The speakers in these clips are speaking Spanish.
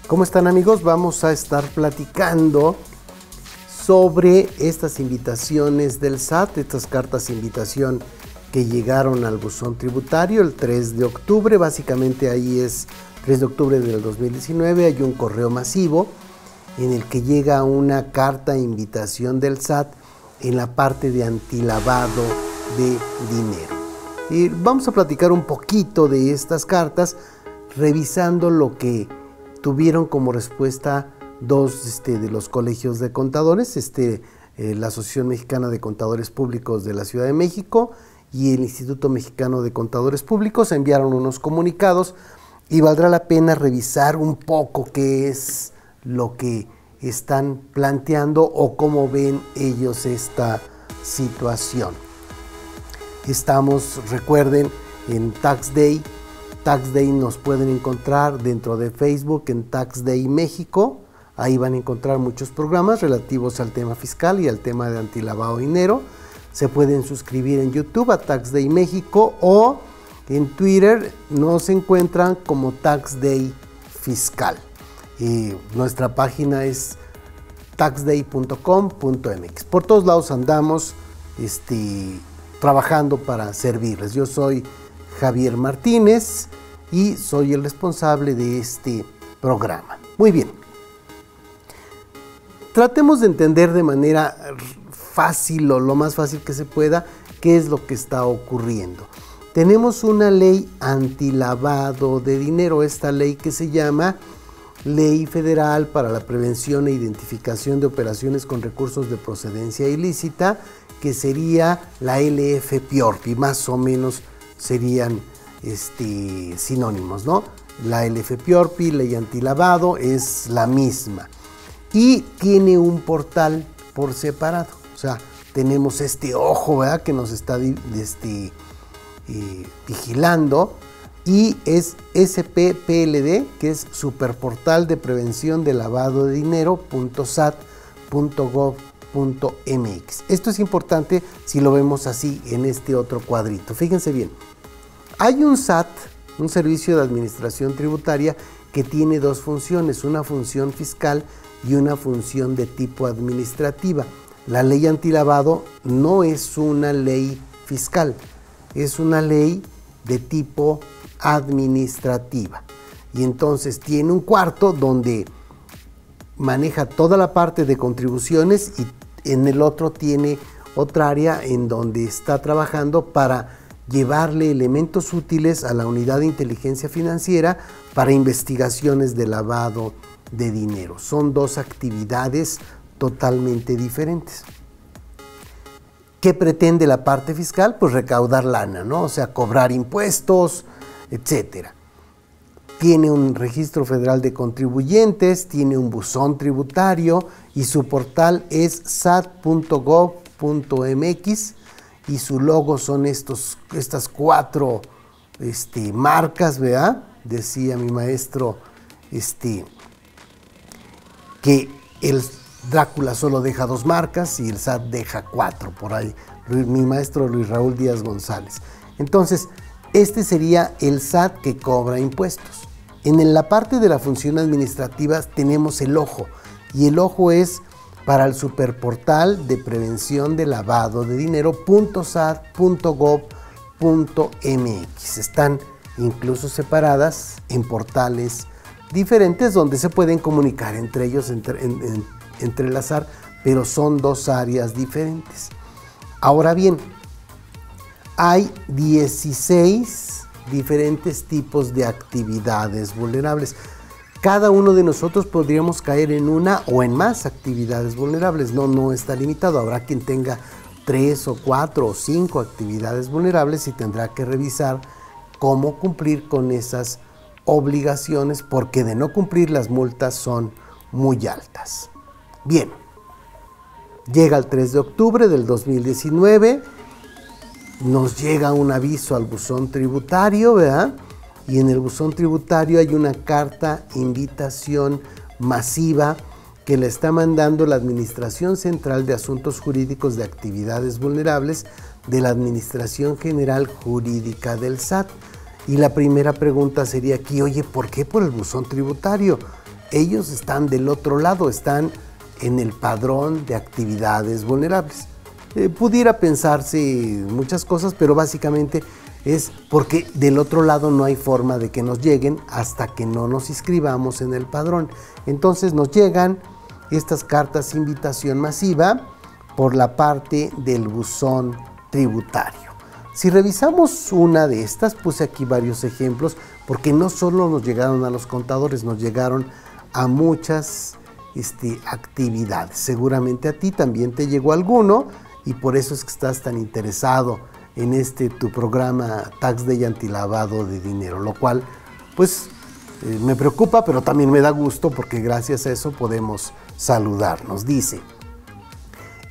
¿Cómo están, amigos? Vamos a estar platicando sobre estas invitaciones del SAT, estas cartas de invitación que llegaron al buzón tributario el 3 de octubre, básicamente ahí es 3 de octubre del 2019, hay un correo masivo en el que llega una carta de invitación del SAT en la parte de antilavado de dinero. Y vamos a platicar un poquito de estas cartas, revisando lo que tuvieron como respuesta dos de los colegios de contadores, la Asociación Mexicana de Contadores Públicos de la Ciudad de México y el Instituto Mexicano de Contadores Públicos. Enviaron unos comunicados y valdrá la pena revisar un poco qué es lo que están planteando o cómo ven ellos esta situación. Estamos, recuerden, en Tax Day. Tax Day nos pueden encontrar dentro de Facebook en Tax Day México. Ahí van a encontrar muchos programas relativos al tema fiscal y al tema de antilavado de dinero. Se pueden suscribir en YouTube a Tax Day México o en Twitter nos encuentran como Tax Day Fiscal. Nuestra página es taxday.com.mx. Por todos lados andamos trabajando para servirles. Yo soy Javier Martínez y soy el responsable de este programa. Muy bien. Tratemos de entender de manera fácil o lo más fácil que se pueda qué es lo que está ocurriendo. Tenemos una ley antilavado de dinero, esta ley que se llama Ley Federal para la Prevención e Identificación de Operaciones con Recursos de Procedencia Ilícita, que sería la LF-PIORPI, más o menos serían sinónimos, ¿no? La LF-PIORPI, ley antilavado, es la misma y tiene un portal por separado. O sea, tenemos este ojo, ¿verdad?, que nos está vigilando, y es SPPLD, que es Superportal de Prevención de Lavado de Dinero.sat.gov.mx. Esto es importante si lo vemos así en este otro cuadrito. Fíjense bien, hay un SAT, un Servicio de Administración Tributaria, que tiene dos funciones, una función fiscal y una función de tipo administrativa. La ley antilavado no es una ley fiscal, es una ley de tipo administrativa. Y entonces tiene un cuarto donde maneja toda la parte de contribuciones y en el otro tiene otra área en donde está trabajando para llevarle elementos útiles a la unidad de inteligencia financiera para investigaciones de lavado de dinero. Son dos actividades totalmente diferentes. ¿Qué pretende la parte fiscal? Pues recaudar lana, ¿no? O sea, cobrar impuestos, etcétera. Tiene un registro federal de contribuyentes, tiene un buzón tributario y su portal es sat.gov.mx y su logo son estas cuatro marcas, ¿verdad? Decía mi maestro que el Drácula solo deja dos marcas y el SAT deja cuatro, por ahí, mi maestro Luis Raúl Díaz González. Entonces, este sería el SAT que cobra impuestos. En la parte de la función administrativa tenemos el ojo, y el ojo es para el Superportal de Prevención de Lavado de Dinero.sat.gov.mx. Están incluso separadas en portales diferentes donde se pueden comunicar entre ellos, entrelazar, pero son dos áreas diferentes. Ahora bien, hay 16 diferentes tipos de actividades vulnerables. Cada uno de nosotros podríamos caer en una o en más actividades vulnerables. No está limitado. Habrá quien tenga 3 o 4 o 5 actividades vulnerables y tendrá que revisar cómo cumplir con esas obligaciones, porque de no cumplir las multas son muy altas. Bien, llega el 3 de octubre del 2019, nos llega un aviso al buzón tributario, ¿verdad? Y en el buzón tributario hay una carta invitación masiva que le está mandando la Administración Central de Asuntos Jurídicos de Actividades Vulnerables de la Administración General Jurídica del SAT. Y la primera pregunta sería aquí, oye, ¿por qué por el buzón tributario? ellos están del otro lado, están en el padrón de actividades vulnerables. Pudiera pensarse muchas cosas, pero básicamente es porque del otro lado no hay forma de que nos lleguen hasta que no nos inscribamos en el padrón. Entonces nos llegan estas cartas invitación masiva por la parte del buzón tributario. Si revisamos una de estas, puse aquí varios ejemplos, porque no solo nos llegaron a los contadores, nos llegaron a muchas actividades. Seguramente a ti también te llegó alguno y por eso es que estás tan interesado en tu programa Tax Day antilavado de dinero, lo cual pues me preocupa, pero también me da gusto porque gracias a eso podemos saludarnos. Dice: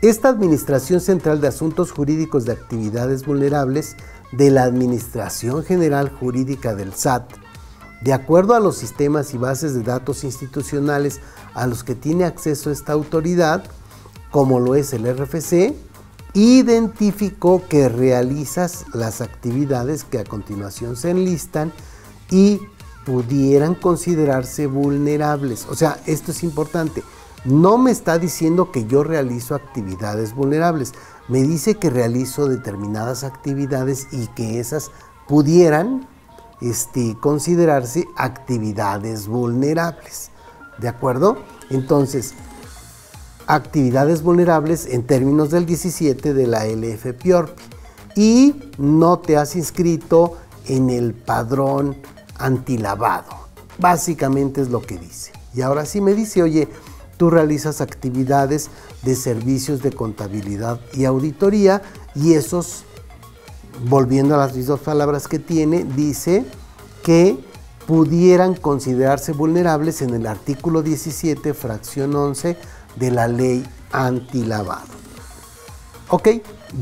esta Administración Central de Asuntos Jurídicos de Actividades Vulnerables de la Administración General Jurídica del SAT, de acuerdo a los sistemas y bases de datos institucionales a los que tiene acceso esta autoridad, como lo es el RFC, identificó que realizas las actividades que a continuación se enlistan y pudieran considerarse vulnerables. O sea, esto es importante. No me está diciendo que yo realizo actividades vulnerables. Me dice que realizo determinadas actividades y que esas pudieran considerarse actividades vulnerables. ¿De acuerdo? Entonces, actividades vulnerables en términos del 17 de la LFPORPI, y no te has inscrito en el padrón antilavado. Básicamente es lo que dice. Y ahora sí me dice: oye, tú realizas actividades de servicios de contabilidad y auditoría, y esos, volviendo a las mismas palabras que tiene, dice que pudieran considerarse vulnerables en el artículo 17, fracción 11 de la ley antilavado. Ok,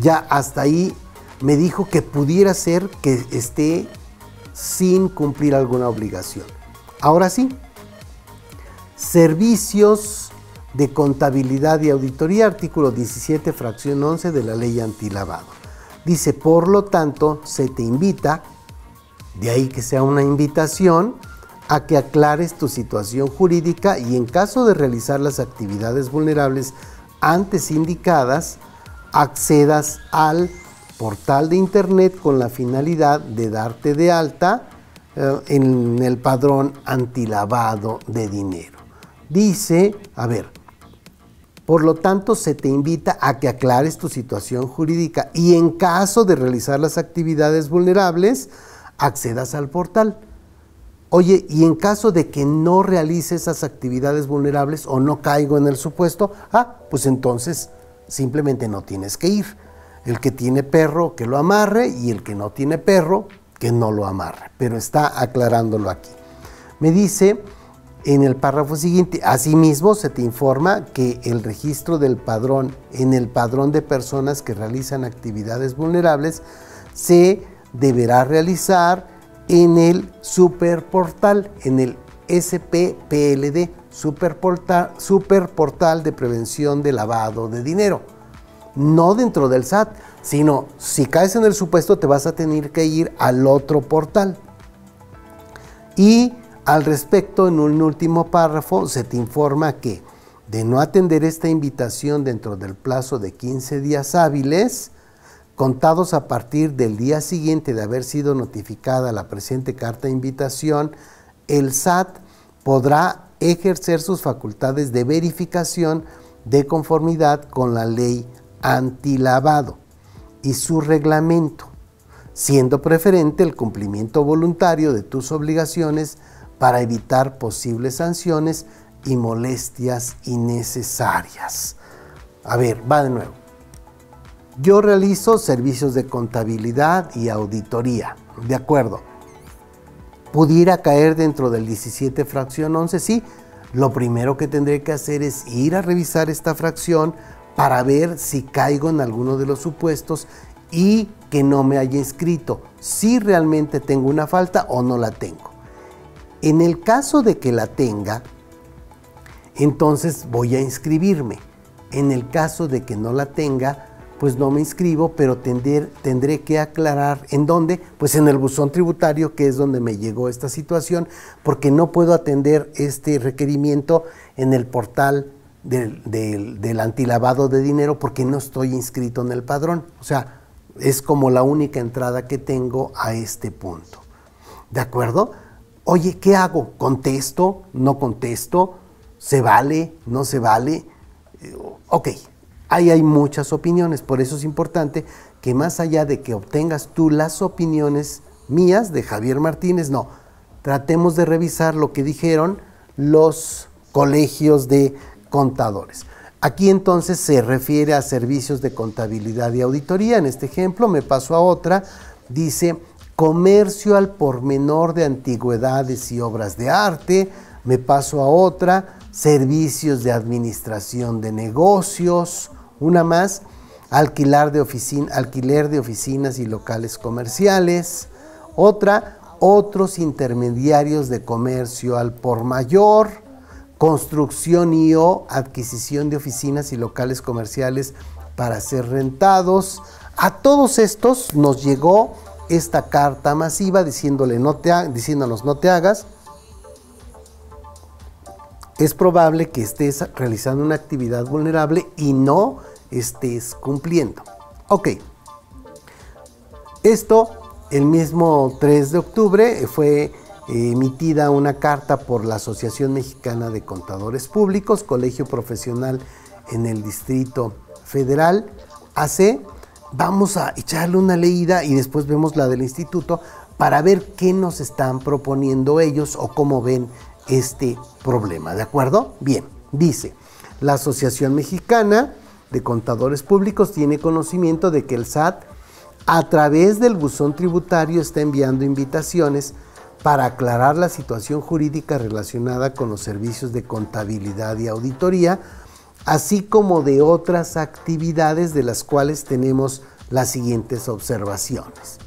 ya hasta ahí me dijo que pudiera ser que esté sin cumplir alguna obligación. Ahora sí, servicios de contabilidad y auditoría, artículo 17, fracción 11 de la ley antilavado. Dice: por lo tanto, se te invita, de ahí que sea una invitación, a que aclares tu situación jurídica y en caso de realizar las actividades vulnerables antes indicadas, accedas al portal de internet con la finalidad de darte de alta en el padrón antilavado de dinero. Dice, a ver, por lo tanto se te invita a que aclares tu situación jurídica y en caso de realizar las actividades vulnerables, accedas al portal. Oye, y en caso de que no realice esas actividades vulnerables o no caigo en el supuesto, pues entonces simplemente no tienes que ir. El que tiene perro, que lo amarre, y el que no tiene perro, que no lo amarre. Pero está aclarándolo aquí. Me dice en el párrafo siguiente: asimismo se te informa que el registro del padrón en el padrón de personas que realizan actividades vulnerables se deberá realizar en el superportal, en el SPPLD, superportal de prevención de lavado de dinero. No dentro del SAT, sino si caes en el supuesto te vas a tener que ir al otro portal. Y al respecto, en un último párrafo, se te informa que de no atender esta invitación dentro del plazo de 15 días hábiles, contados a partir del día siguiente de haber sido notificada la presente carta de invitación, el SAT podrá ejercer sus facultades de verificación de conformidad con la ley antilavado y su reglamento, siendo preferente el cumplimiento voluntario de tus obligaciones para evitar posibles sanciones y molestias innecesarias. A ver, va de nuevo. Yo realizo servicios de contabilidad y auditoría, ¿de acuerdo? ¿Pudiera caer dentro del 17 fracción 11? Sí, lo primero que tendré que hacer es ir a revisar esta fracción para ver si caigo en alguno de los supuestos y que no me haya inscrito, si realmente tengo una falta o no la tengo. En el caso de que la tenga, entonces voy a inscribirme. En el caso de que no la tenga, pues no me inscribo, pero tendré que aclarar en dónde, pues en el buzón tributario, que es donde me llegó esta situación, porque no puedo atender este requerimiento en el portal del antilavado de dinero porque no estoy inscrito en el padrón. O sea, es como la única entrada que tengo a este punto. ¿De acuerdo? Oye, ¿qué hago? ¿Contesto? ¿No contesto? ¿Se vale? ¿No se vale? Ok. Ahí hay muchas opiniones, por eso es importante que más allá de que obtengas tú las opiniones mías de Javier Martínez, no, tratemos de revisar lo que dijeron los colegios de contadores. Aquí entonces se refiere a servicios de contabilidad y auditoría. En este ejemplo me paso a otra, dice comercio al por menor de antigüedades y obras de arte. Me paso a otra, servicios de administración de negocios. Una más, alquiler de oficinas y locales comerciales. Otra, otros intermediarios de comercio al por mayor, construcción y o adquisición de oficinas y locales comerciales para ser rentados. A todos estos nos llegó esta carta masiva diciéndonos no te hagas. Es probable que estés realizando una actividad vulnerable y no estés cumpliendo. Ok. Esto, el mismo 3 de octubre, fue emitida una carta por la Asociación Mexicana de Contadores Públicos, Colegio Profesional en el Distrito Federal, AC. Vamos a echarle una leída y después vemos la del instituto para ver qué nos están proponiendo ellos o cómo ven este problema, ¿de acuerdo? Bien, dice, la Asociación Mexicana de Contadores Públicos tiene conocimiento de que el SAT, a través del buzón tributario, está enviando invitaciones para aclarar la situación jurídica relacionada con los servicios de contabilidad y auditoría, así como de otras actividades de las cuales tenemos las siguientes observaciones.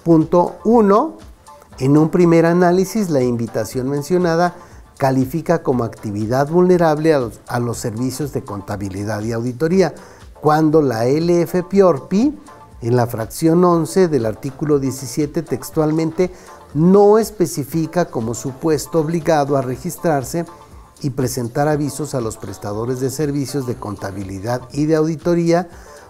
Punto 1. En un primer análisis, la invitación mencionada califica como actividad vulnerable a los servicios de contabilidad y auditoría, cuando la LFPORPI, en la fracción 11 del artículo 17, textualmente no especifica como supuesto obligado a registrarse y presentar avisos a los prestadores de servicios de contabilidad y de auditoría,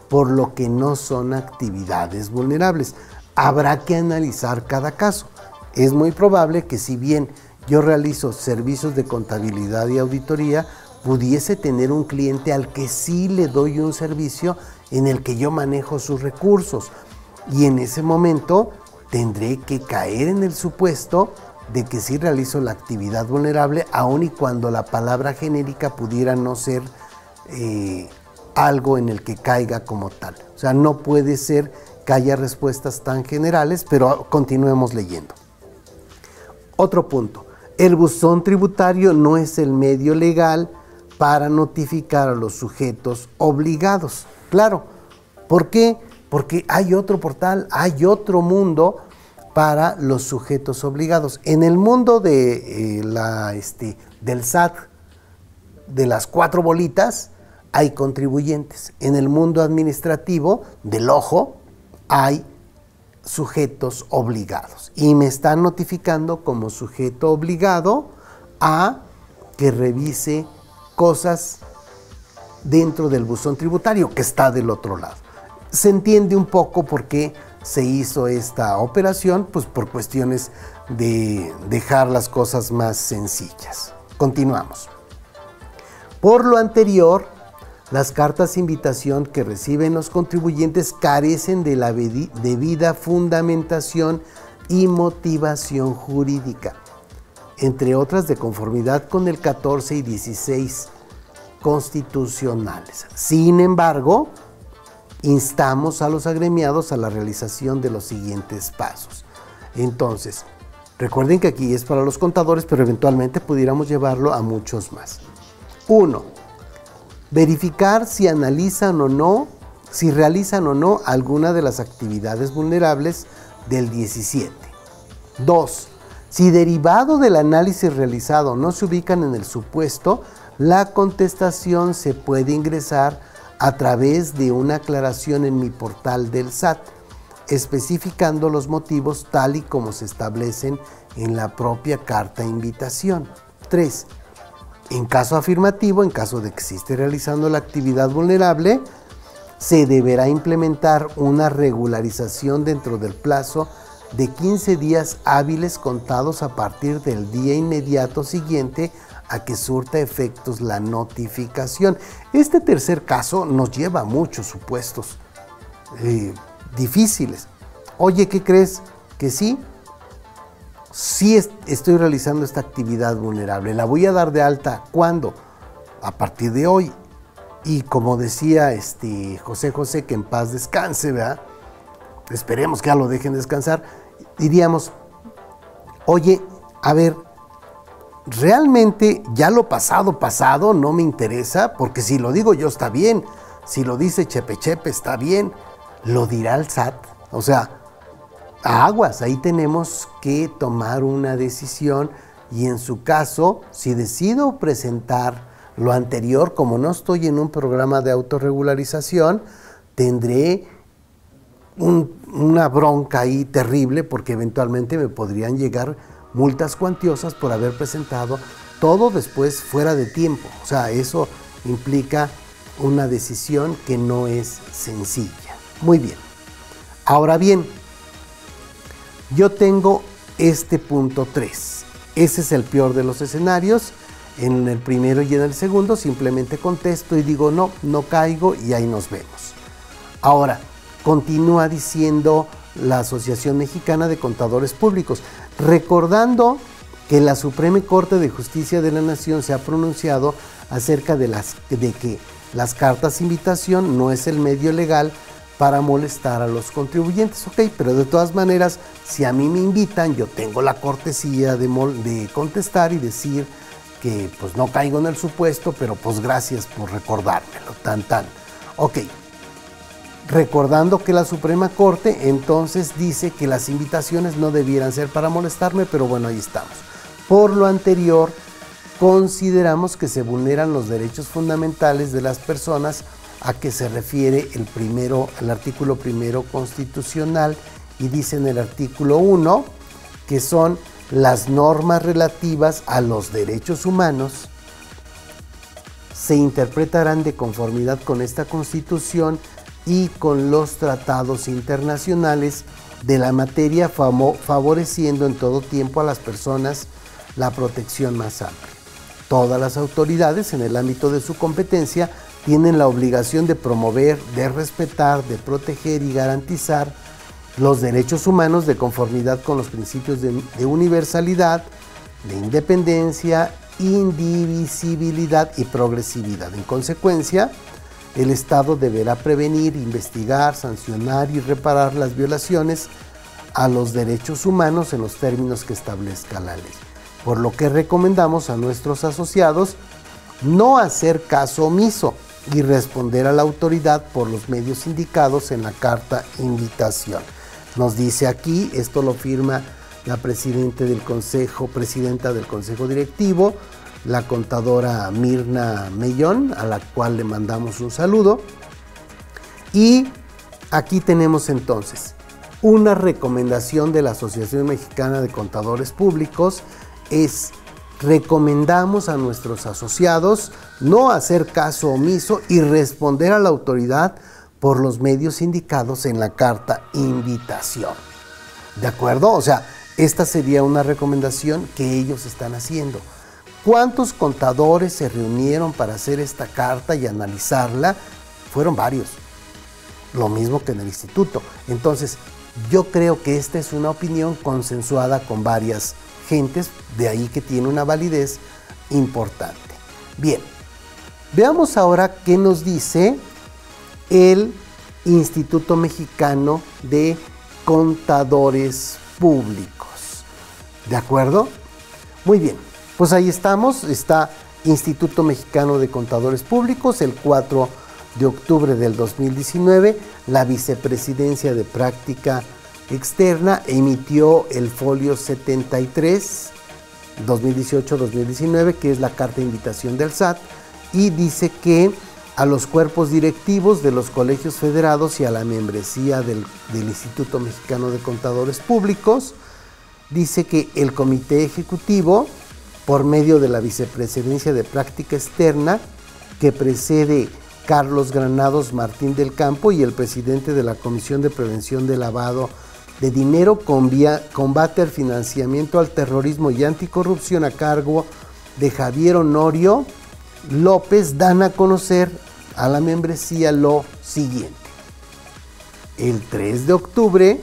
por lo que no son actividades vulnerables. Habrá que analizar cada caso. Es muy probable que si bien yo realizo servicios de contabilidad y auditoría, pudiese tener un cliente al que sí le doy un servicio en el que yo manejo sus recursos. Y en ese momento tendré que caer en el supuesto de que sí realizo la actividad vulnerable, aun y cuando la palabra genérica pudiera no ser algo en el que caiga como tal. O sea, no puede ser que haya respuestas tan generales, pero continuemos leyendo. Otro punto, el buzón tributario no es el medio legal para notificar a los sujetos obligados. Claro, ¿por qué? Porque hay otro portal, hay otro mundo para los sujetos obligados. En el mundo de, del SAT, de las 4 bolitas, hay contribuyentes. En el mundo administrativo, del ojo, hay sujetos obligados y me están notificando como sujeto obligado a que revise cosas dentro del buzón tributario que está del otro lado. Se entiende un poco por qué se hizo esta operación, pues por cuestiones de dejar las cosas más sencillas. Continuamos. Por lo anterior, las cartas de invitación que reciben los contribuyentes carecen de la debida fundamentación y motivación jurídica, entre otras de conformidad con el 14 y 16 constitucionales. Sin embargo, instamos a los agremiados a la realización de los siguientes pasos. Entonces, recuerden que aquí es para los contadores, pero eventualmente pudiéramos llevarlo a muchos más. 1. Verificar si realizan o no alguna de las actividades vulnerables del 17. 2. Si derivado del análisis realizado no se ubican en el supuesto, la contestación se puede ingresar a través de una aclaración en mi portal del SAT, especificando los motivos tal y como se establecen en la propia carta de invitación. 3. En caso afirmativo, en caso de que se esté realizando la actividad vulnerable, se deberá implementar una regularización dentro del plazo de 15 días hábiles contados a partir del día inmediato siguiente a que surta efectos la notificación. Este tercer caso nos lleva a muchos supuestos difíciles. Oye, ¿qué crees? Que sí estoy realizando esta actividad vulnerable. ¿La voy a dar de alta cuándo? A partir de hoy. Y como decía José, que en paz descanse, ¿verdad? Esperemos que ya lo dejen descansar. Diríamos, oye, a ver, realmente ya lo pasado no me interesa, porque si lo digo yo está bien, si lo dice Chepe está bien, lo dirá el SAT. O sea, aguas, ahí tenemos que tomar una decisión y en su caso, si decido presentar lo anterior, como no estoy en un programa de autorregularización, tendré una bronca ahí terrible porque eventualmente me podrían llegar multas cuantiosas por haber presentado todo después fuera de tiempo. O sea, eso implica una decisión que no es sencilla. Muy bien. Ahora bien, yo tengo este punto 3. Ese es el peor de los escenarios. En el primero y en el segundo simplemente contesto y digo no caigo y ahí nos vemos. Ahora, continúa diciendo la Asociación Mexicana de Contadores Públicos, recordando que la Suprema Corte de Justicia de la Nación se ha pronunciado acerca de que las cartas de invitación no es el medio legal para molestar a los contribuyentes. Ok, pero de todas maneras, si a mí me invitan, yo tengo la cortesía de contestar y decir que pues no caigo en el supuesto, pero pues gracias por recordármelo, Ok, recordando que la Suprema Corte entonces dice que las invitaciones no debieran ser para molestarme, pero bueno, ahí estamos. Por lo anterior, consideramos que se vulneran los derechos fundamentales de las personas a que se refiere el artículo primero constitucional, y dice en el artículo 1 que son las normas relativas a los derechos humanos se interpretarán de conformidad con esta Constitución y con los tratados internacionales de la materia, favoreciendo en todo tiempo a las personas la protección más amplia. Todas las autoridades, en el ámbito de su competencia, tienen la obligación de promover, de respetar, de proteger y garantizar los derechos humanos de conformidad con los principios de universalidad, de independencia, indivisibilidad y progresividad. En consecuencia, el Estado deberá prevenir, investigar, sancionar y reparar las violaciones a los derechos humanos en los términos que establezca la ley. Por lo que recomendamos a nuestros asociados no hacer caso omiso y responder a la autoridad por los medios indicados en la carta invitación. Nos dice aquí, esto lo firma la presidenta del Consejo Directivo, la contadora Mirna Mellón, a la cual le mandamos un saludo. Y aquí tenemos entonces una recomendación de la Asociación Mexicana de Contadores Públicos, recomendamos a nuestros asociados no hacer caso omiso y responder a la autoridad por los medios indicados en la carta invitación. ¿De acuerdo? O sea, esta sería una recomendación que ellos están haciendo. ¿Cuántos contadores se reunieron para hacer esta carta y analizarla? Fueron varios. Lo mismo que en el instituto. Entonces, yo creo que esta es una opinión consensuada con varias gentes, de ahí que tiene una validez importante. Bien, veamos ahora qué nos dice el Instituto Mexicano de Contadores Públicos. ¿De acuerdo? Muy bien, pues ahí estamos, está Instituto Mexicano de Contadores Públicos, el 4 de octubre del 2019, la Vicepresidencia de Práctica Externa emitió el folio 73, 2018-2019, que es la carta de invitación del SAT, y dice que a los cuerpos directivos de los colegios federados y a la membresía del Instituto Mexicano de Contadores Públicos. Dice que el comité ejecutivo, por medio de la vicepresidencia de práctica externa, que precede Carlos Granados Martín del Campo, y el presidente de la Comisión de Prevención de Lavado de Dinero, Combate al Financiamiento al Terrorismo y Anticorrupción, a cargo de Javier Honorio López, dan a conocer a la membresía lo siguiente. El 3 de octubre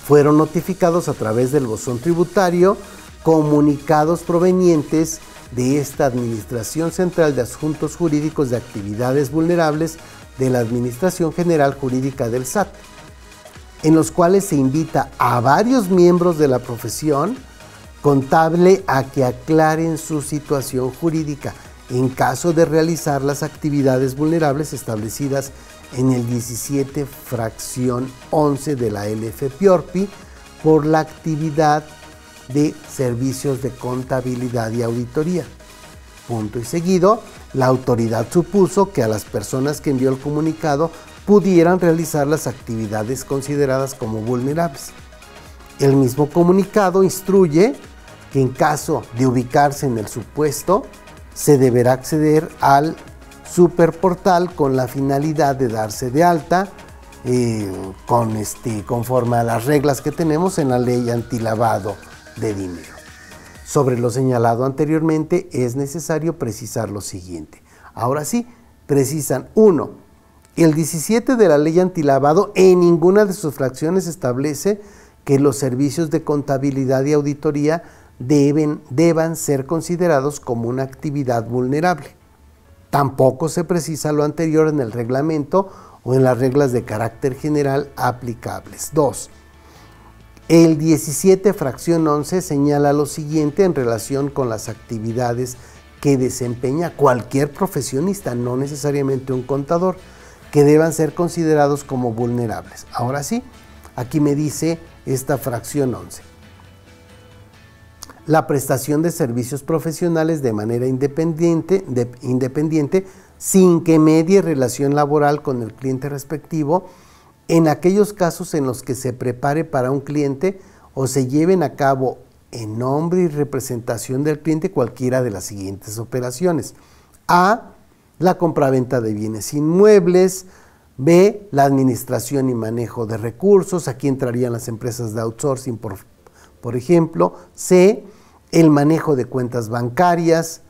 fueron notificados a través del buzón tributario comunicados provenientes de esta Administración Central de Asuntos Jurídicos de Actividades Vulnerables de la Administración General Jurídica del SAT, en los cuales se invita a varios miembros de la profesión contable a que aclaren su situación jurídica en caso de realizar las actividades vulnerables establecidas en el 17 fracción 11 de la LF-PIORPI por la actividad de servicios de contabilidad y auditoría. Punto y seguido, la autoridad supuso que a las personas que envió el comunicado pudieran realizar las actividades consideradas como vulnerables. El mismo comunicado instruye que en caso de ubicarse en el supuesto, se deberá acceder al superportal con la finalidad de darse de alta conforme a las reglas que tenemos en la ley antilavado de dinero. Sobre lo señalado anteriormente, es necesario precisar lo siguiente. Ahora sí, precisan: 1. El 17 de la ley antilavado en ninguna de sus fracciones establece que los servicios de contabilidad y auditoría deban ser considerados como una actividad vulnerable. Tampoco se precisa lo anterior en el reglamento o en las reglas de carácter general aplicables. 2. El 17 fracción 11 señala lo siguiente en relación con las actividades que desempeña cualquier profesionista, no necesariamente un contador, que deban ser considerados como vulnerables. Ahora sí, aquí me dice esta fracción 11. La prestación de servicios profesionales de manera independiente sin que medie relación laboral con el cliente respectivo, en aquellos casos en los que se prepare para un cliente o se lleven a cabo en nombre y representación del cliente cualquiera de las siguientes operaciones: A. La compraventa de bienes inmuebles. B. La administración y manejo de recursos. Aquí entrarían las empresas de outsourcing, por ejemplo. C. El manejo de cuentas bancarias.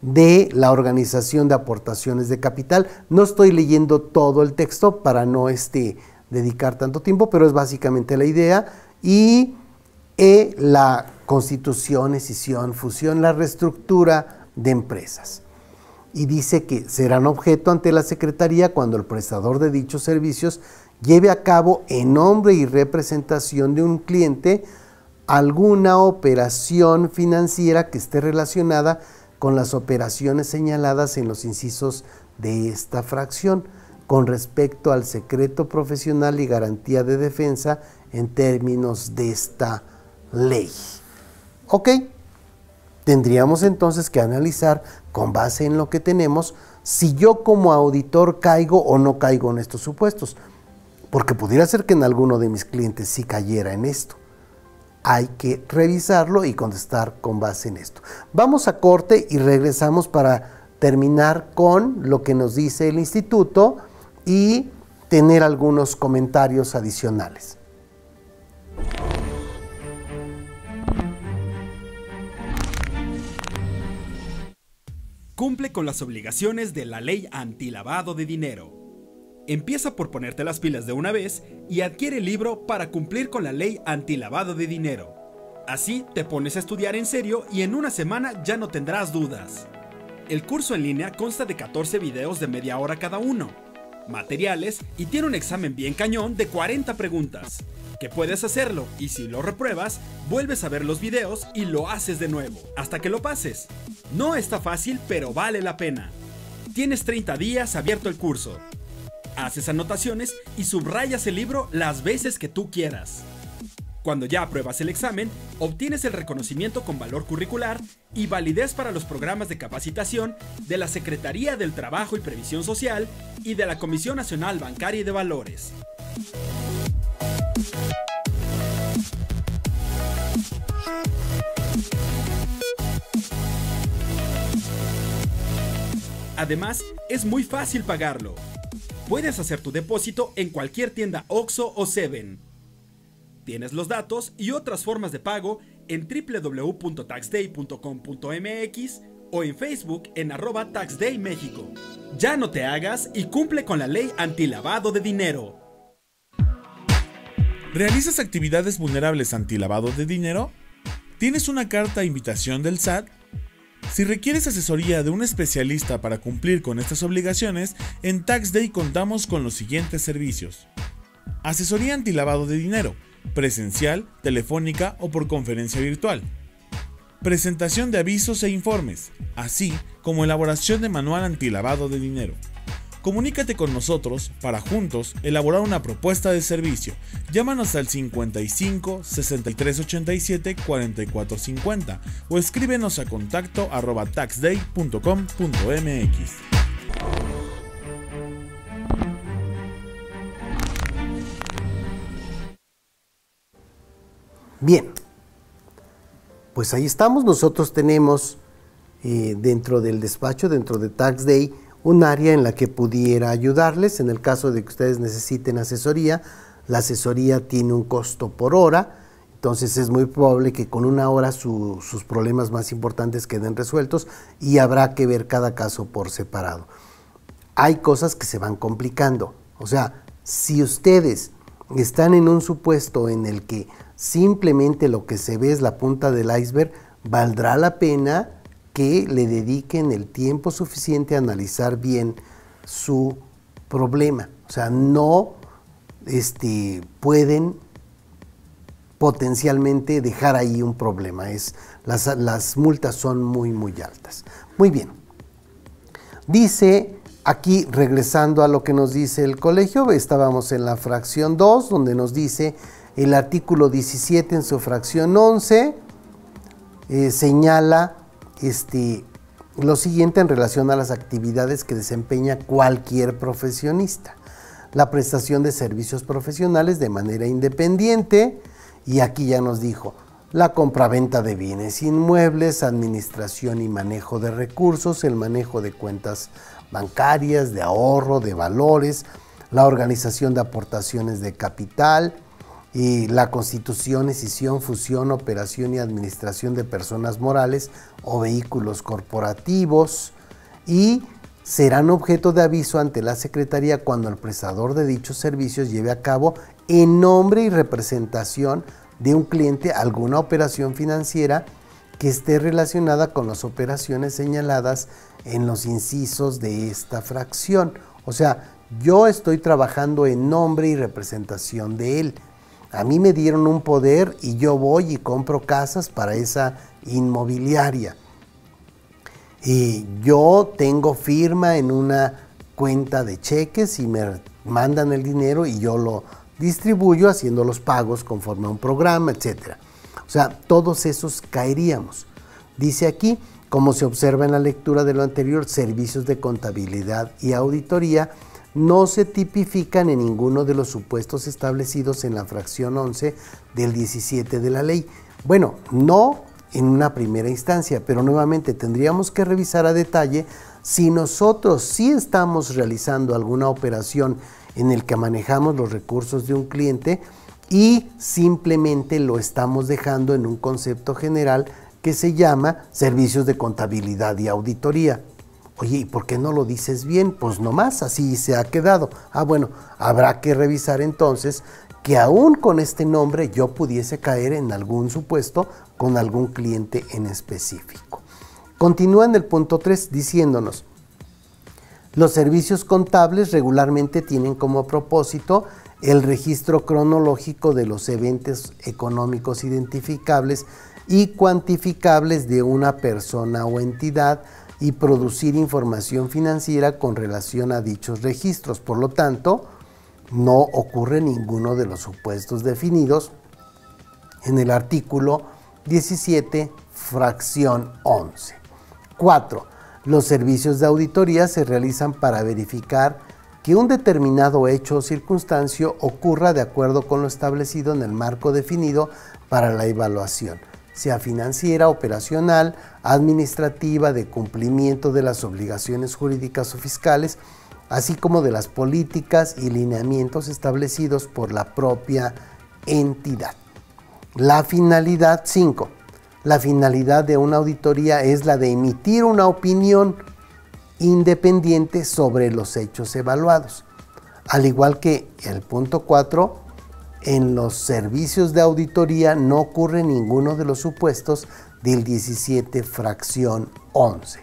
D. La organización de aportaciones de capital. No estoy leyendo todo el texto para no dedicar tanto tiempo, pero es básicamente la idea. Y E. La constitución, escisión, fusión, la reestructura de empresas. Y dice que serán objeto ante la Secretaría cuando el prestador de dichos servicios lleve a cabo en nombre y representación de un cliente alguna operación financiera que esté relacionada con las operaciones señaladas en los incisos de esta fracción, con respecto al secreto profesional y garantía de defensa en términos de esta ley. ¿Ok? Tendríamos entonces que analizar, con base en lo que tenemos, si yo como auditor caigo o no caigo en estos supuestos, porque pudiera ser que en alguno de mis clientes sí cayera en esto. Hay que revisarlo y contestar con base en esto. Vamos a corte y regresamos para terminar con lo que nos dice el instituto y tener algunos comentarios adicionales. Cumple con las obligaciones de la ley antilavado de dinero. Empieza por ponerte las pilas de una vez y adquiere el libro para cumplir con la ley antilavado de dinero. Así te pones a estudiar en serio y en una semana ya no tendrás dudas. El curso en línea consta de 14 videos de media hora cada uno, materiales y tiene un examen bien cañón de 40 preguntas, que puedes hacerlo y si lo repruebas, vuelves a ver los videos y lo haces de nuevo, hasta que lo pases. No está fácil, pero vale la pena. Tienes 30 días abierto el curso. Haces anotaciones y subrayas el libro las veces que tú quieras. Cuando ya apruebas el examen, obtienes el reconocimiento con valor curricular y validez para los programas de capacitación de la Secretaría del Trabajo y Previsión Social y de la Comisión Nacional Bancaria y de Valores. Además, es muy fácil pagarlo. Puedes hacer tu depósito en cualquier tienda OXXO o Seven. Tienes los datos y otras formas de pago en www.taxday.com.mx o en Facebook en @taxdaymexico. Ya no te hagas y cumple con la ley antilavado de dinero. ¿Realizas actividades vulnerables antilavado de dinero? ¿Tienes una carta de invitación del SAT? Si requieres asesoría de un especialista para cumplir con estas obligaciones, en TaxDay contamos con los siguientes servicios: asesoría antilavado de dinero, presencial, telefónica o por conferencia virtual. Presentación de avisos e informes, así como elaboración de manual antilavado de dinero. Comunícate con nosotros para juntos elaborar una propuesta de servicio. Llámanos al 55 63 87 44 50 o escríbenos a contacto@taxday.com.mx. Bien, pues ahí estamos. Nosotros tenemos dentro del despacho, dentro de TaxDay, un área en la que pudiera ayudarles en el caso de que ustedes necesiten asesoría. La asesoría tiene un costo por hora, entonces es muy probable que con una hora sus problemas más importantes queden resueltos y habrá que ver cada caso por separado. Hay cosas que se van complicando, o sea, si ustedes están en un supuesto en el que simplemente lo que se ve es la punta del iceberg, valdrá la pena que le dediquen el tiempo suficiente a analizar bien su problema. O sea, no pueden potencialmente dejar ahí un problema. Las multas son muy, muy altas. Muy bien. Dice aquí, regresando a lo que nos dice el colegio, estábamos en la fracción 2, donde nos dice el artículo 17 en su fracción 11, señala lo siguiente en relación a las actividades que desempeña cualquier profesionista: la prestación de servicios profesionales de manera independiente, y aquí ya nos dijo la compraventa de bienes inmuebles, administración y manejo de recursos, el manejo de cuentas bancarias, de ahorro, de valores, la organización de aportaciones de capital, y la constitución, escisión, fusión, operación y administración de personas morales o vehículos corporativos, y serán objeto de aviso ante la Secretaría cuando el prestador de dichos servicios lleve a cabo en nombre y representación de un cliente alguna operación financiera que esté relacionada con las operaciones señaladas en los incisos de esta fracción. O sea, yo estoy trabajando en nombre y representación de él. A mí me dieron un poder y yo voy y compro casas para esa inmobiliaria. Y yo tengo firma en una cuenta de cheques y me mandan el dinero y yo lo distribuyo haciendo los pagos conforme a un programa, etc. O sea, todos esos caeríamos. Dice aquí, como se observa en la lectura de lo anterior, servicios de contabilidad y auditoría no se tipifican en ninguno de los supuestos establecidos en la fracción 11 del 17 de la ley. Bueno, no en una primera instancia, pero nuevamente tendríamos que revisar a detalle si nosotros sí estamos realizando alguna operación en el que manejamos los recursos de un cliente y simplemente lo estamos dejando en un concepto general que se llama servicios de contabilidad y auditoría. Oye, ¿y por qué no lo dices bien? Pues nomás así se ha quedado. Bueno, habrá que revisar entonces que aún con este nombre yo pudiese caer en algún supuesto con algún cliente en específico. Continúa en el punto 3 diciéndonos: los servicios contables regularmente tienen como propósito el registro cronológico de los eventos económicos identificables y cuantificables de una persona o entidad y producir información financiera con relación a dichos registros. Por lo tanto, no ocurre ninguno de los supuestos definidos en el artículo 17, fracción 11. 4. Los servicios de auditoría se realizan para verificar que un determinado hecho o circunstancia ocurra de acuerdo con lo establecido en el marco definido para la evaluación, sea financiera, operacional, administrativa, de cumplimiento de las obligaciones jurídicas o fiscales, así como de las políticas y lineamientos establecidos por la propia entidad. La finalidad 5. La finalidad de una auditoría es la de emitir una opinión independiente sobre los hechos evaluados. Al igual que el punto 4, en los servicios de auditoría no ocurre ninguno de los supuestos del 17, fracción 11.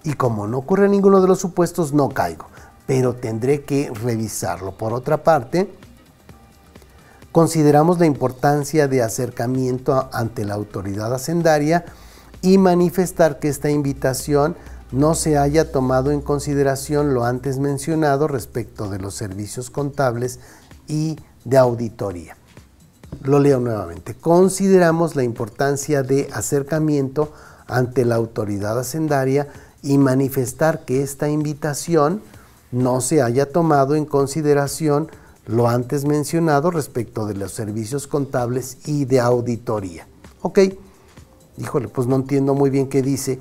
Y como no ocurre ninguno de los supuestos, no caigo, pero tendré que revisarlo. Por otra parte, consideramos la importancia de acercamiento ante la autoridad hacendaria y manifestar que esta invitación no se haya tomado en consideración lo antes mencionado respecto de los servicios contables y de auditoría. Lo leo nuevamente. Consideramos la importancia de acercamiento ante la autoridad hacendaria y manifestar que esta invitación no se haya tomado en consideración lo antes mencionado respecto de los servicios contables y de auditoría. Ok, híjole, pues no entiendo muy bien qué dice.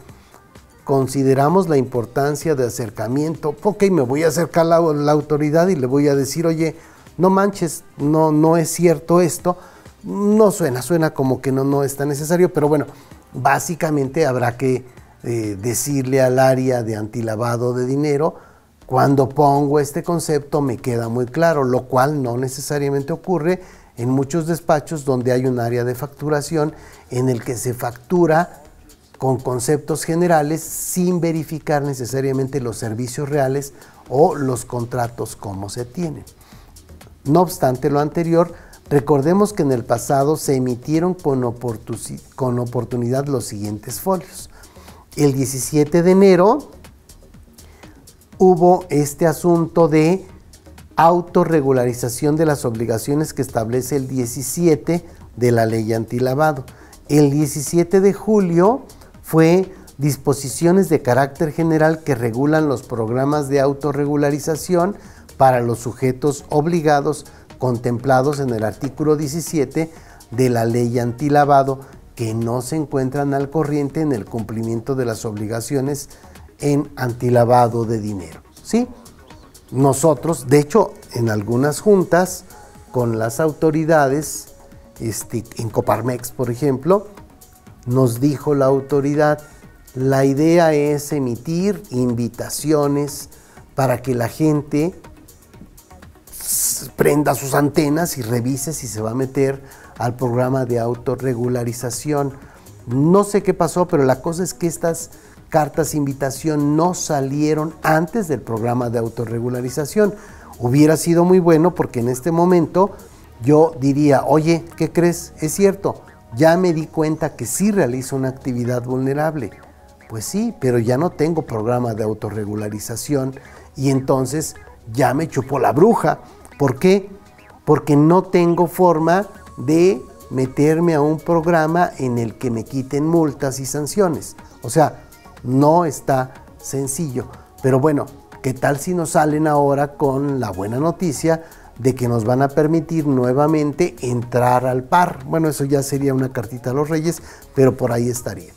Consideramos la importancia de acercamiento. Ok, me voy a acercar a la autoridad y le voy a decir, oye, no manches, no es cierto esto. No suena como que no es tan necesario, pero bueno, básicamente habrá que decirle al área de antilavado de dinero. Cuando pongo este concepto me queda muy claro, lo cual no necesariamente ocurre en muchos despachos donde hay un área de facturación en el que se factura con conceptos generales sin verificar necesariamente los servicios reales o los contratos como se tienen. No obstante lo anterior, recordemos que en el pasado se emitieron con oportunidad los siguientes folios. El 17 de enero hubo este asunto de autorregularización de las obligaciones que establece el 17 de la ley antilavado. El 17 de julio fue disposiciones de carácter general que regulan los programas de autorregularización para los sujetos obligados contemplados en el artículo 17 de la ley antilavado que no se encuentran al corriente en el cumplimiento de las obligaciones en antilavado de dinero, ¿sí? Nosotros, de hecho, en algunas juntas con las autoridades, en Coparmex, por ejemplo, nos dijo la autoridad, la idea es emitir invitaciones para que la gente prenda sus antenas y revise si se va a meter al programa de autorregularización. No sé qué pasó, pero la cosa es que estas cartas de invitación no salieron antes del programa de autorregularización. Hubiera sido muy bueno porque en este momento yo diría, oye, ¿qué crees? Es cierto, ya me di cuenta que sí realizo una actividad vulnerable. Pues sí, pero ya no tengo programa de autorregularización y entonces ya me chupó la bruja. ¿Por qué? Porque no tengo forma de meterme a un programa en el que me quiten multas y sanciones. O sea, no está sencillo. Pero bueno, ¿qué tal si nos salen ahora con la buena noticia de que nos van a permitir nuevamente entrar al PAR? Bueno, eso ya sería una cartita a los Reyes, pero por ahí estaría.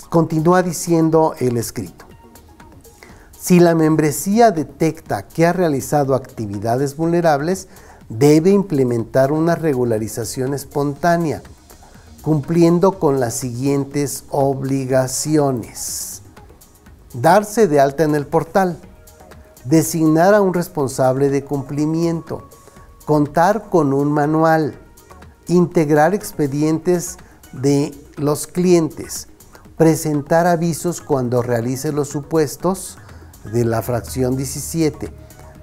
Continúa diciendo el escrito. Si la membresía detecta que ha realizado actividades vulnerables, debe implementar una regularización espontánea, cumpliendo con las siguientes obligaciones. Darse de alta en el portal, designar a un responsable de cumplimiento, contar con un manual, integrar expedientes de los clientes, presentar avisos cuando realice los supuestos de la fracción 17,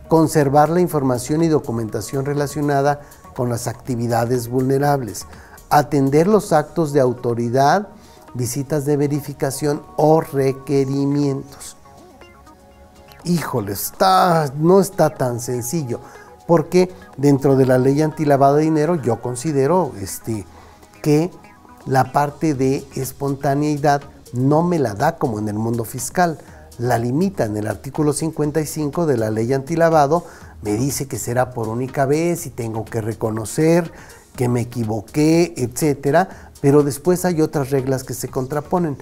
conservar la información y documentación relacionada con las actividades vulnerables, atender los actos de autoridad, visitas de verificación o requerimientos. Híjole, no está tan sencillo, porque dentro de la ley antilavado de dinero yo considero que la parte de espontaneidad no me la da como en el mundo fiscal, la limita en el artículo 55 de la ley antilavado, me dice que será por única vez y tengo que reconocer que me equivoqué, etcétera, pero después hay otras reglas que se contraponen.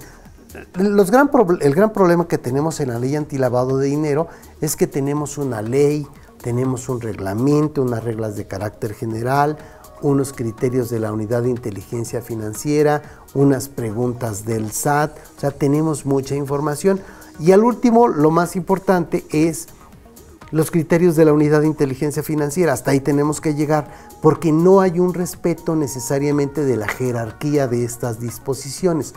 El gran problema que tenemos en la ley antilavado de dinero es que tenemos una ley, tenemos un reglamento, unas reglas de carácter general, unos criterios de la Unidad de Inteligencia Financiera, unas preguntas del SAT, o sea, tenemos mucha información. Y al último, lo más importante es los criterios de la Unidad de Inteligencia Financiera. Hasta ahí tenemos que llegar, porque no hay un respeto necesariamente de la jerarquía de estas disposiciones.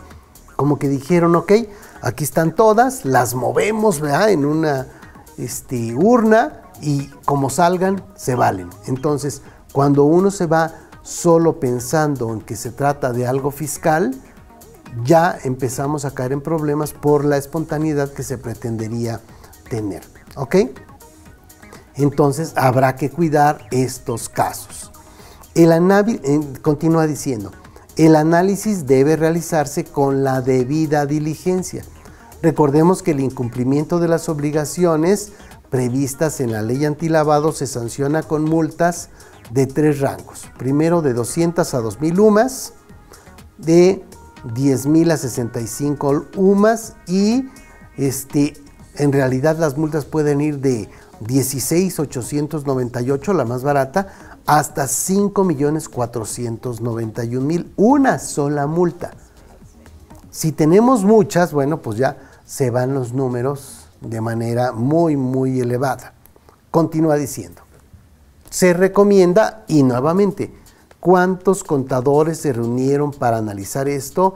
Como que dijeron, ok, aquí están todas, las movemos, ¿verdad?, en una urna y como salgan, se valen. Entonces, cuando uno se va solo pensando en que se trata de algo fiscal, ya empezamos a caer en problemas por la espontaneidad que se pretendería tener, ¿ok? Entonces, habrá que cuidar estos casos. Continúa diciendo, el análisis debe realizarse con la debida diligencia. Recordemos que el incumplimiento de las obligaciones previstas en la ley antilavado se sanciona con multas de 3 rangos. Primero de 200 a 2,000 UMAS, de 10,000 a 65 UMAS y en realidad las multas pueden ir de 16,898, la más barata, hasta 5,491,000, una sola multa. Si tenemos muchas, bueno, pues ya se van los números de manera muy, muy elevada. Continúa diciendo, se recomienda, y nuevamente, ¿cuántos contadores se reunieron para analizar esto?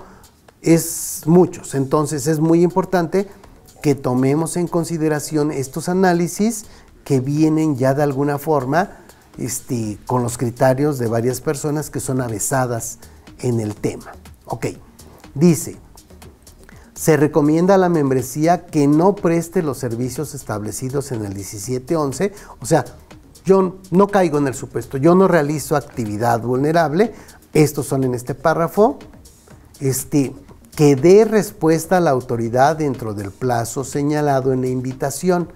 Es muchos, entonces es muy importante que tomemos en consideración estos análisis que vienen ya de alguna forma con los criterios de varias personas que son avesadas en el tema. Ok, dice, se recomienda a la membresía que no preste los servicios establecidos en el 1711, o sea, yo no caigo en el supuesto, yo no realizo actividad vulnerable, estos son en este párrafo, que dé respuesta a la autoridad dentro del plazo señalado en la invitación,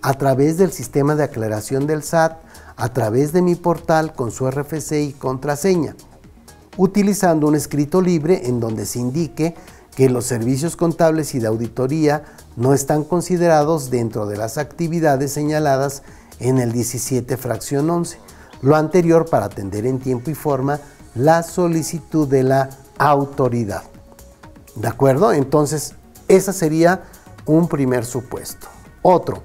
a través del sistema de aclaración del SAT, a través de mi portal con su RFC y contraseña, utilizando un escrito libre en donde se indique que los servicios contables y de auditoría no están considerados dentro de las actividades señaladas en el 17 fracción 11. Lo anterior para atender en tiempo y forma la solicitud de la autoridad. ¿De acuerdo? Entonces, ese sería un primer supuesto. Otro,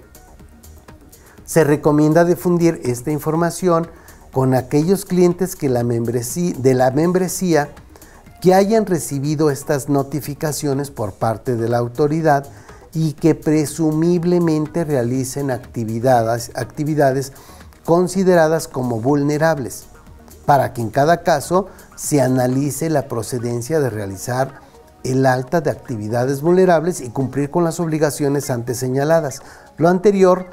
se recomienda difundir esta información con aquellos clientes que de la membresía que hayan recibido estas notificaciones por parte de la autoridad y que presumiblemente realicen actividades consideradas como vulnerables, para que en cada caso se analice la procedencia de realizar el alta de actividades vulnerables y cumplir con las obligaciones antes señaladas. Lo anterior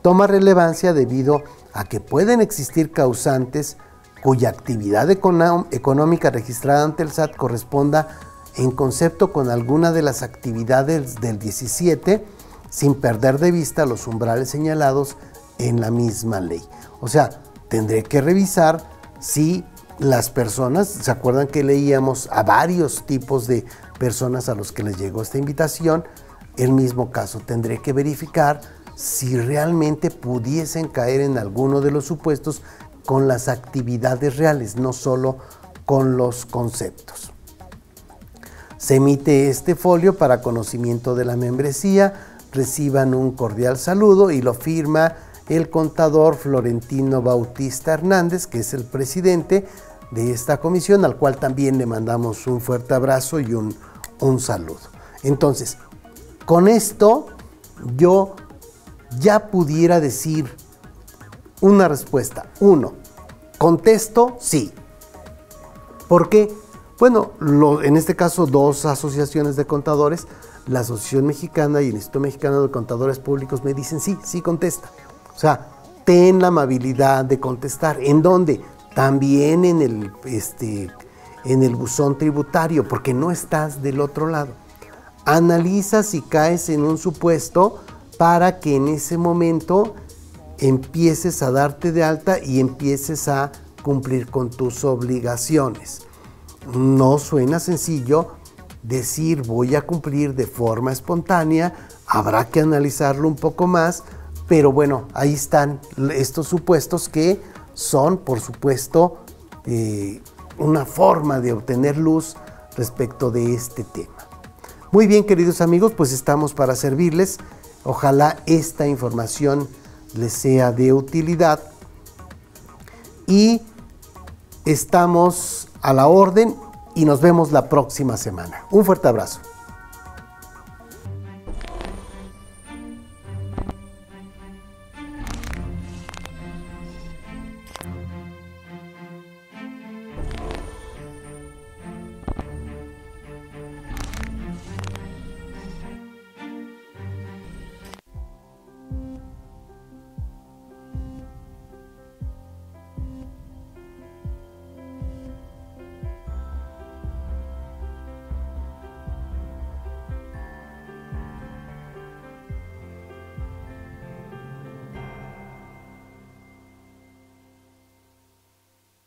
toma relevancia debido a que pueden existir causantes cuya actividad económica registrada ante el SAT corresponda en concepto con alguna de las actividades del 17, sin perder de vista los umbrales señalados en la misma ley. O sea, tendré que revisar si las personas, ¿se acuerdan que leíamos a varios tipos de personas a los que les llegó esta invitación? El mismo caso, tendré que verificar si realmente pudiesen caer en alguno de los supuestos con las actividades reales, no solo con los conceptos. Se emite este folio para conocimiento de la membresía, reciban un cordial saludo y lo firma el contador Florentino Bautista Hernández, que es el presidente de esta comisión, al cual también le mandamos un fuerte abrazo y un saludo. Entonces, con esto yo ya pudiera decir una respuesta. 1. Contesto sí. ¿Por qué? Bueno, en este caso 2 asociaciones de contadores, la Asociación Mexicana y el Instituto Mexicano de Contadores Públicos me dicen sí, sí contesta. O sea, ten la amabilidad de contestar. ¿En dónde? También en en el buzón tributario, porque no estás del otro lado. Analiza si caes en un supuesto para que en ese momento empieces a darte de alta y empieces a cumplir con tus obligaciones. No suena sencillo decir voy a cumplir de forma espontánea, habrá que analizarlo un poco más, pero bueno, ahí están estos supuestos que son, por supuesto, una forma de obtener luz respecto de este tema. Muy bien, queridos amigos, pues estamos para servirles. Ojalá esta información les sea de utilidad y estamos a la orden y nos vemos la próxima semana. Un fuerte abrazo.